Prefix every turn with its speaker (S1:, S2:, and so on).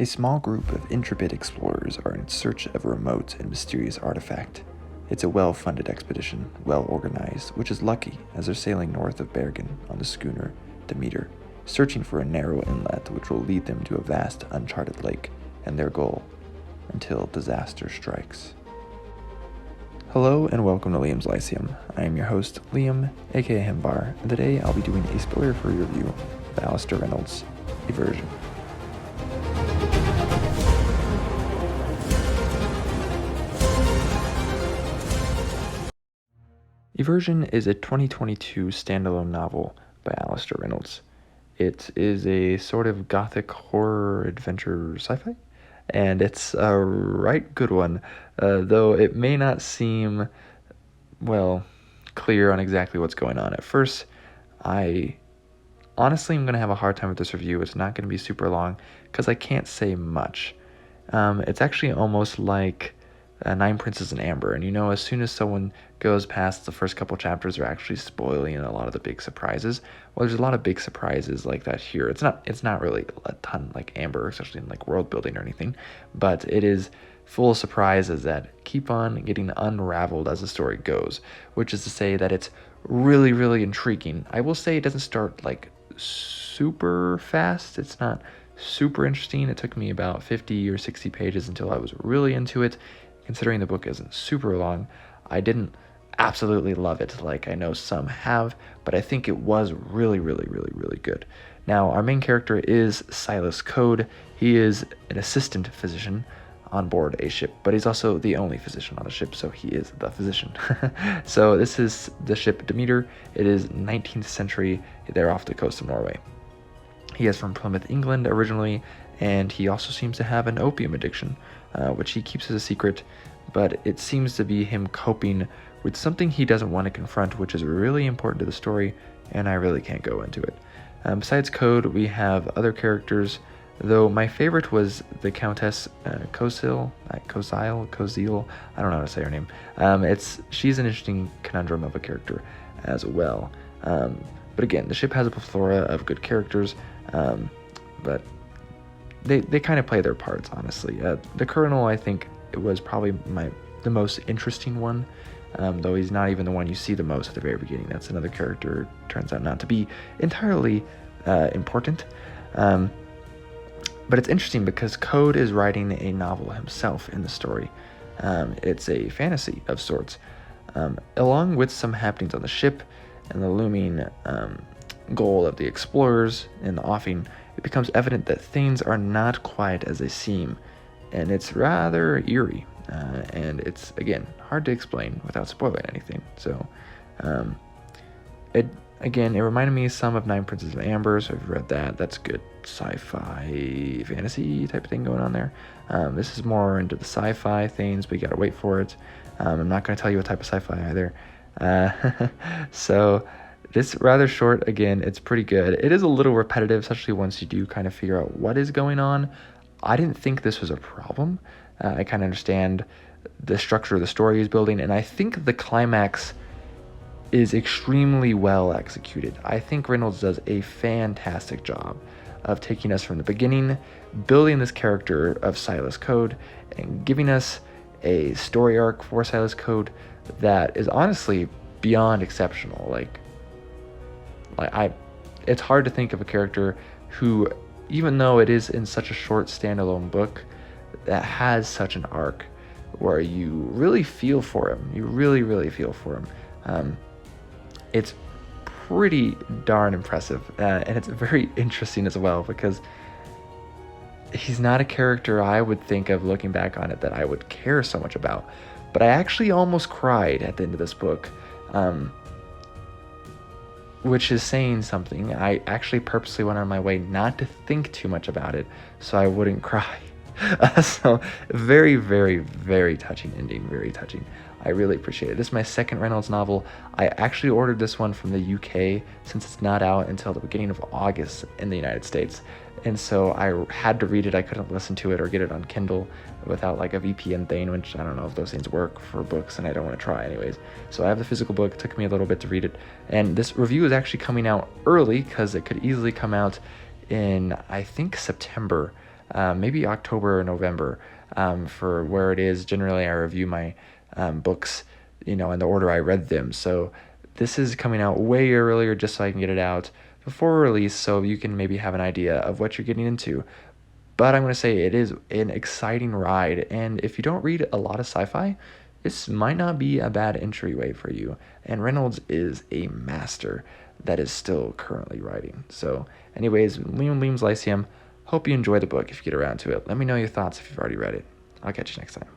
S1: A small group of intrepid explorers are in search of a remote and mysterious artifact. It's a well-funded expedition, well-organized, which is lucky as they're sailing north of Bergen on the schooner Demeter, searching for a narrow inlet which will lead them to a vast, uncharted lake and their goal, until disaster strikes. Hello and welcome to Liam's Lyceum. I am your host, Liam, aka Himbar, and today I'll be doing a spoiler-free review of Alistair Reynolds' Eversion. Eversion is a 2022 standalone novel by Alistair Reynolds. It is a sort of gothic horror adventure sci-fi, and it's a right good one, though it may not seem, clear on exactly what's going on. At first, I honestly am going to have a hard time with this review. It's not going to be super long, because I can't say much. It's actually almost like Nine Princes in Amber, and as soon as someone goes past the first couple chapters, they're actually spoiling a lot of the big surprises. Well, there's a lot of big surprises like that here. It's not really a ton like Amber, especially in like world building or anything, but it is full of surprises that keep on getting unraveled as the story goes, which is to say that it's really, really intriguing. I will say it doesn't start like super fast. It's not super interesting. It took me about 50 or 60 pages until I was really into it. Considering the book isn't super long, I didn't absolutely love it like I know some have, but I think it was really, really, really, really good. Now, our main character is Silas Code. He is an assistant physician on board a ship, but he's also the only physician on the ship, so he is the physician. So this is the ship Demeter. It is 19th century. They're off the coast of Norway. He is from Plymouth, England originally, and he also seems to have an opium addiction, which he keeps as a secret, but it seems to be him coping with something he doesn't want to confront, which is really important to the story, and I really can't go into it. Besides Code, we have other characters, though my favorite was the Countess Cozile, I don't know how to say her name. She's an interesting conundrum of a character as well. But again, the ship has a plethora of good characters, but they kind of play their parts, honestly. The Colonel, I think, it was probably the most interesting one, though he's not even the one you see the most at the very beginning. That's another character, turns out not to be entirely important. But it's interesting because Code is writing a novel himself in the story. It's a fantasy of sorts, along with some happenings on the ship and the looming goal of the explorers in the offing. It becomes evident that things are not quite as they seem, and it's rather eerie, and it's, again, hard to explain without spoiling anything. So, it reminded me some of Nine Princes of Amber, so if you've read that, that's good sci-fi, fantasy type of thing going on there. This is more into the sci-fi things, but you gotta wait for it. I'm not gonna tell you what type of sci-fi either. So, this rather short, again, it's pretty good. It is a little repetitive, especially once you do kind of figure out what is going on. I didn't think this was a problem. I kind of understand the structure of the story he's building, and I think the climax is extremely well executed. I think Reynolds does a fantastic job of taking us from the beginning, building this character of Silas Code, and giving us a story arc for Silas Code that is honestly beyond exceptional. It's hard to think of a character who, even though it is in such a short standalone book, that has such an arc where you really feel for him. You really, really feel for him. It's pretty darn impressive, and it's very interesting as well, because he's not a character I would think of looking back on it that I would care so much about. But I actually almost cried at the end of this book. Which is saying something. I actually purposely went on my way not to think too much about it so I wouldn't cry. So very, very, very touching ending, very touching. I really appreciate it. This is my second Reynolds novel. I actually ordered this one from the UK since it's not out until the beginning of August in the United States. And so I had to read it. I couldn't listen to it or get it on Kindle without like a VPN thing, which I don't know if those things work for books, and I don't want to try anyways. So I have the physical book. It took me a little bit to read it. And this review is actually coming out early because it could easily come out in, I think, September. maybe October or November, for where it is. Generally, I review my books, in the order I read them. So this is coming out way earlier just so I can get it out before release, so you can maybe have an idea of what you're getting into. But I'm going to say it is an exciting ride, and if you don't read a lot of sci-fi, this might not be a bad entryway for you. And Reynolds is a master that is still currently writing. So anyways, Liam's Lyceum, hope you enjoy the book if you get around to it. Let me know your thoughts if you've already read it. I'll catch you next time.